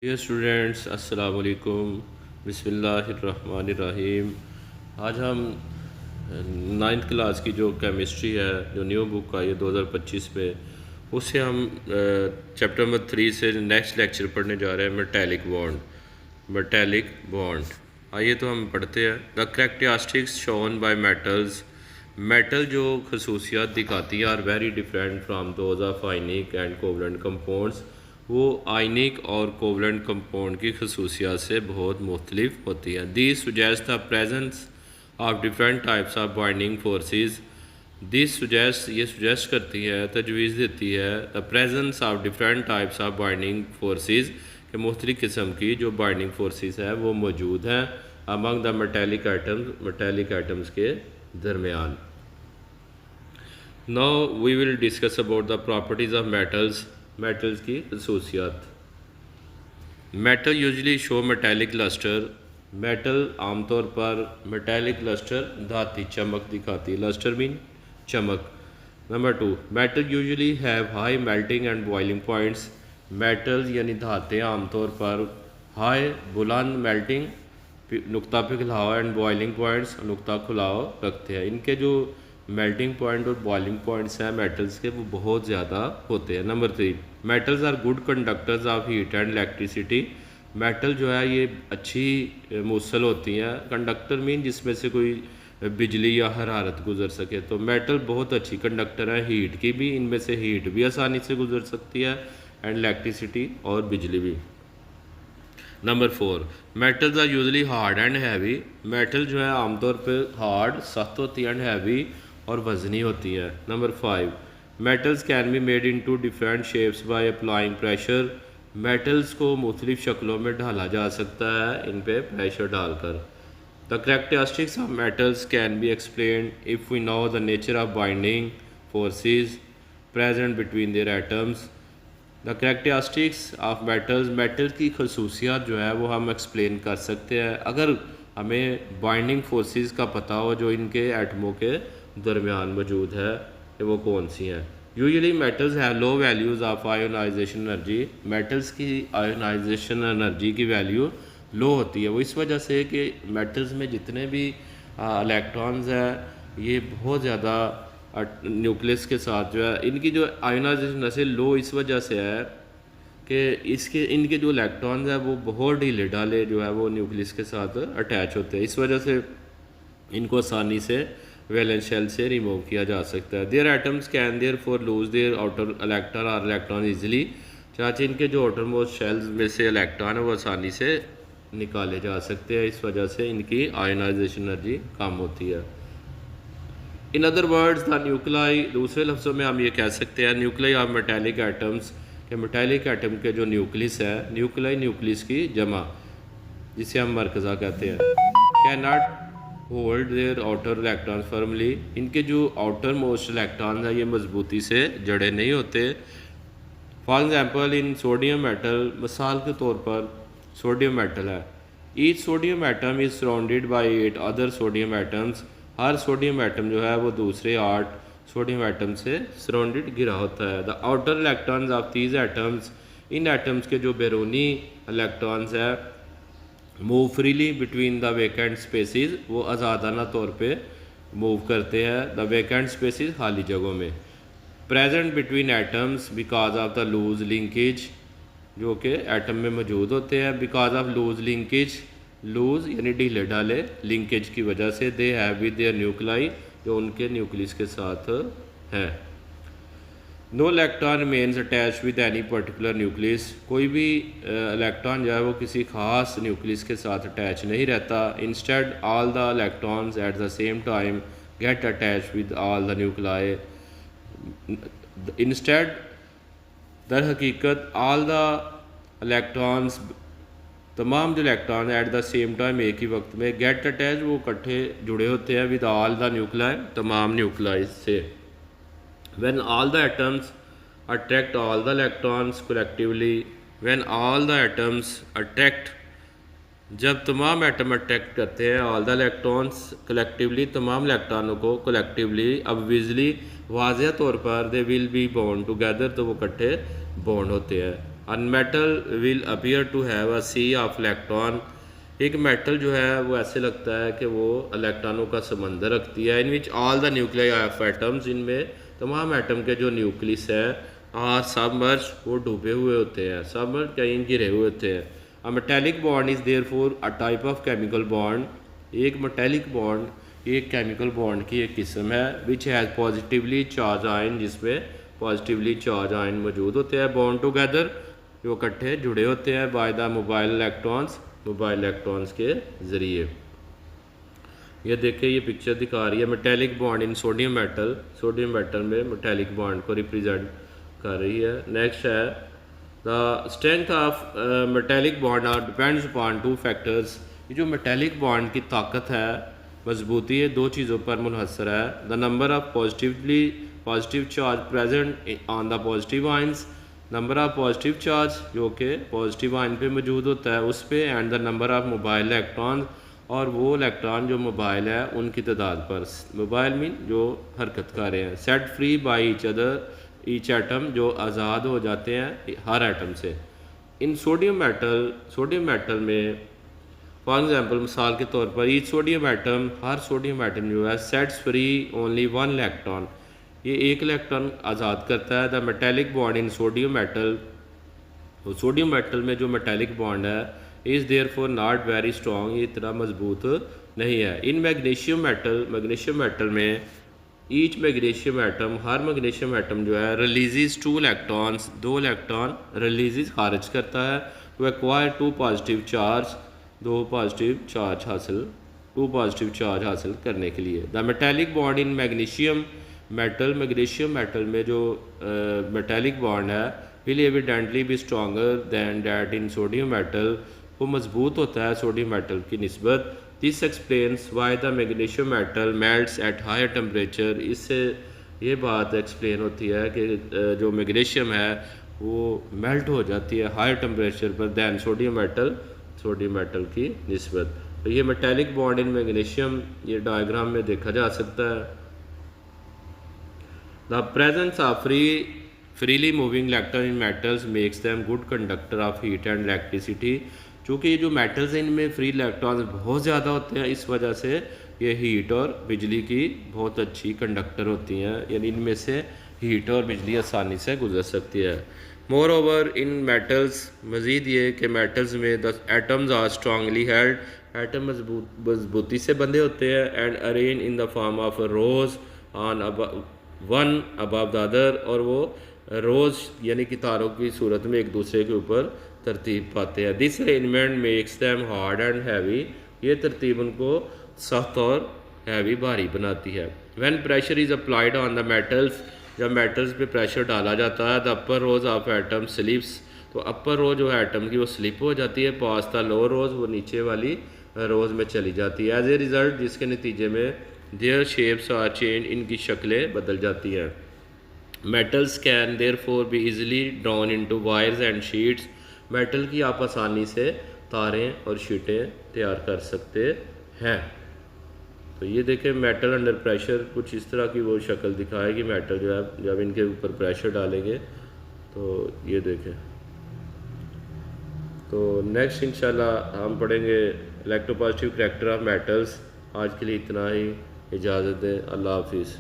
Dear students, अस्सलाम वालेकुम। बिस्मिल्लाहिर्रहमानिर्रहीम। आज हम नाइन्थ क्लास की जो केमिस्ट्री है, जो न्यू बुक आई है 2025 में, उससे हम चैप्टर नंबर 3 से नेक्स्ट लेक्चर पढ़ने जा रहे हैं, मेटेलिक बॉन्ड। आइए तो हम पढ़ते हैं। The characteristics shown by metals. Metal जो खसूसियात दिखाती हैं are very different from those of ionic and covalent compounds. वो आयनिक और कोवलेंट कंपाउंड की खसूसियात से बहुत मुख्तलिफ होती हैं। This suggest the presence of different types of binding forces. This suggest, ये सुजेस्ट करती है, तजवीज़ देती है, the presence of different types of binding forces, कि मुख्तलिफ किस्म की जो बाइंडिंग फोर्सेस है वो मौजूद हैं अमंग द मेटेलिक आइटम्स के दरमियान। Now we will discuss about the properties of metals की खसूसियात। Metal usually show metallic lustre. Metal आमतौर पर मेटेलिक लस्टर, धाती चमक दिखाती है। लस्टर मीन चमक। Number 2, metal usually have high melting and boiling points. Metal यानी धातें आमतौर पर हाई बुलंद मेल्टिंग नुक्ता पे खिलाव एंड बॉइलिंग पॉइंट्स नुक्ता खुलाव रखते हैं। इनके जो मेल्टिंग पॉइंट और बॉइलिंग पॉइंट्स हैं मेटल्स के, वो बहुत ज़्यादा होते हैं। Number 3, metals are good conductors of heat and electricity. Metal जो है ये अच्छी मूसल होती हैं। कंडक्टर मीन जिसमें से कोई बिजली या हरारत गुजर सके। तो मेटल बहुत अच्छी कंडक्टर है हीट की भी, इनमें से हीट भी आसानी से गुजर सकती है एंड इलेक्ट्रिसिटी और बिजली भी। Number 4, metals are usually hard and heavy. Metal जो है आमतौर पर हार्ड सख्त होती है एंड हैवी और वजनी होती है। Number 5, metals can be made into different shapes by applying pressure. Metals को मुख्तलिफ शक्लों में ढाला जा सकता है इन पे प्रेशर डालकर। The characteristics of metals can be explained if we know the nature of binding forces present between their atoms. The characteristics of metals, metal की खसूसियात जो है वो हम एक्सप्लेन कर सकते हैं अगर हमें बाइंडिंग फोर्सेस का पता हो जो इनके एटमों के दरमियान मौजूद है कि वो कौन सी हैं। Usually metals have low values of ionization energy. Metals की आयोनाइजेशन एनर्जी की वैल्यू लो होती है। वो इस वजह से कि मेटल्स में जितने भी इलेक्ट्रॉन्स हैं ये बहुत ज़्यादा न्यूक्लियस के साथ जो है इनकी जो आयोनाइजेशन ऐसे लो इस वजह से है कि इनके जो इलेक्ट्रॉन्स हैं वो बहुत ढीले ढाले जो है वो न्यूक्लियस के साथ अटैच होते हैं। इस वजह से इनको आसानी से वैलेंस शेल से रिमूव किया जा सकता है। Their atoms can therefore lose their outer electron और इलेक्ट्रॉन ईजिली। चाहे इनके जो आउटर मोस्ट शेल्स में से इलेक्ट्रॉन है वो आसानी से निकाले जा सकते हैं। इस वजह से इनकी आयोनाइजेशन एनर्जी कम होती है। In other words the nuclei, दूसरे लफ्ज़ों में हम ये कह सकते हैं न्यूक्लाई ऑफ मेटेलिक एटम्स, के मेटेलिक एटम के जो न्यूक्लियस है, न्यूक्लाई न्यूक्लियस की जमा जिसे हम मरकज़ा कहते हैं, can not hold their outer electron firmly. इनके जो आउटर मोस्ट इलेक्ट्रॉन है ये मजबूती से जड़े नहीं होते। For example in sodium metal, मिसाल के तौर पर सोडियम मेटल है। Each sodium atom is surrounded by 8 other sodium atoms. Her sodium atom जो है वो दूसरे 8 सोडियम एटम से सराउंडेड घिरा होता है। The outer electrons of these atoms, इन एटम्स के जो बैरूनी इलेक्ट्रॉन्स है move freely between the vacant spaces, वो आज़ादाना तौर पे मूव करते हैं द वेकेंट स्पेसिस, खाली जगहों में। Present between atoms because of the loose linkage, जो कि एटम में मौजूद होते हैं because of loose linkage, loose यानी ढीले ढाले लिंकेज की वजह से। They have with their nuclei, जो उनके न्यूक्लियस के साथ हैं। No electron remains attach with any particular nucleus, कोई भी इलेक्ट्रॉन जो है वो किसी खास न्यूक्लियस के साथ अटैच नहीं रहता। Instead all the electrons at the same time get attach with all the nuclei. Instead, दर हकीकत, ऑल द इलेक्ट्रॉन्स, तमाम जो electron at the same time एक ही वक्त में, गेट अटैच वो इकट्ठे जुड़े होते हैं विद ऑल द न्यूक्लाई, तमाम न्यूक्लाई से। When all the atoms attract all the electrons collectively, when all the atoms attract, जब तमाम एटम अट्रैक्ट करते हैं ऑल द इलेक्ट्रॉन्स कलेक्टिवली, तमाम इलेक्ट्रॉनों को कलेक्टिवली, अब विजली वाज़ह तौर पर they will be bond together, तो वो इकट्ठे बॉन्ड होते हैं। And metal will appear to have a sea of electron. एक मेटल जो है वो ऐसे लगता है कि वो इलेक्ट्रॉनों का समंदर रखती है। In which all the nuclei of atoms, इनमें तमाम एटम के जो न्यूक्लियस है आर सबमर्ज, वो डूबे हुए होते हैं, सबमर्ज कहीं गिरे हुए होते हैं। A metallic bond is therefore a type of chemical bond. एक मेटेलिक बॉन्ड एक केमिकल बॉन्ड की एक किस्म है which has positively charge ion, जिसमें पॉजिटिवली चार्ज आयन मौजूद होते हैं। बॉन्ड टुगेदर, जो इकट्ठे जुड़े होते हैं by the mobile electrons, mobile electrons के ज़रिए। ये देखिए ये पिक्चर दिखा रही है metallic bond in sodium metal, sodium metal में मेटेलिक बॉन्ड को रिप्रेजेंट कर रही है। नेक्स्ट है the strength of metallic bond are depends upon two factors. ये जो मेटेलिक बॉन्ड की ताकत है, मजबूती है, दो चीज़ों पर मुनहसर है। The number of positive charge present on the positive ions, number of positive charge जो कि पॉजिटिव आयन पे मौजूद होता है उस पे, and the number of mobile electron, और वो इलेक्ट्रॉन जो मोबाइल है उनकी तादाद पर। मोबाइल मीन जो हरकत कर रहे हैं। Set free by each other, each atom, जो आज़ाद हो जाते हैं हर एटम से। इन सोडियम मेटल में फॉर एग्जांपल, मिसाल के तौर पर ईच सोडियम एटम, हर सोडियम एटम जो है sets free only one electron, ये एक इलेक्ट्रॉन आज़ाद करता है। The metallic bond in sodium metal, sodium metal में जो मेटेलिक बॉन्ड है is there for not very strong, ये इतना मजबूत नहीं है। इन मैग्नीशियम मेटल में ईच मैग्नीशियम एटम, हर मैग्नीशियम एटम जो है रिलीजेस टू इलेक्ट्रॉन्स, दो इलेक्ट्रॉन रिलीजेस खारिज करता है। To acquire two positive charge, दो पॉजिटिव चार्ज हासिल करने के लिए। The metallic bond in magnesium metal में जो मेटेलिक बॉन्ड है will evidently be stronger than that in sodium metal, वो मजबूत होता है सोडियम मेटल की निस्बत। This explains why the magnesium metal melts eight higher temperature. इससे ये बात एक्सप्लेन होती है कि जो मैग्नीशियम है वो मेल्ट हो जाती है हायर टेम्परेचर पर दैन सोडियम मेटल की निस्बत। तो ये मेटेलिक बॉन्ड इन मैग्नीशियम, ये डायग्राम में देखा जा सकता है। The presence of freely moving electron in metals makes them good conductor of heat and electricity. चूँकि ये जो मेटल्स हैं इनमें फ्री इलेक्ट्रॉन्स बहुत ज़्यादा होते हैं, इस वजह से ये हीट और बिजली की बहुत अच्छी कंडक्टर होती हैं, यानी इनमें से हीट और बिजली आसानी से गुजर सकती है। मोर ओवर इन मेटल्स, मज़ीद ये कि मेटल्स में the atoms are strongly held, atom मजबूती से बंधे होते हैं, and arrange in the form of rows one above the other अदर, और वो रोज़ यानी कि तारों की सूरत में एक दूसरे के ऊपर तरतीब पाते हैं। This arrangement makes them hard and heavy, ये तरतीब उनको सख्त और हैवी भारी बनाती है। When pressure is applied on the metals, जब मेटल्स पे प्रेशर डाला जाता है, the upper rose of atom slips, तो अपर रो जो है एटम की वो स्लिप हो जाती है, पास द लोअर रोज, वो नीचे वाली रोज में चली जाती है। एज ए रिज़ल्ट, जिसके नतीजे में देयर शेप्स आर चेंज, इनकी शक्लें बदल जाती हैं। Metals can therefore be easily drawn into wires and sheets, metal की आप आसानी से तारें और शीटें तैयार कर सकते हैं। तो ये देखें मेटल अंडर प्रेशर कुछ इस तरह की वो शक्ल दिखाएगी मेटल जो है जब इनके ऊपर प्रेशर डालेंगे। तो ये देखें, तो नेक्स्ट इंशाल्लाह हम पढ़ेंगे इलेक्ट्रोपॉजिटिव करैक्टर ऑफ मेटल्स। आज के लिए इतना ही, इजाज़त दें, अल्लाह हाफिज़।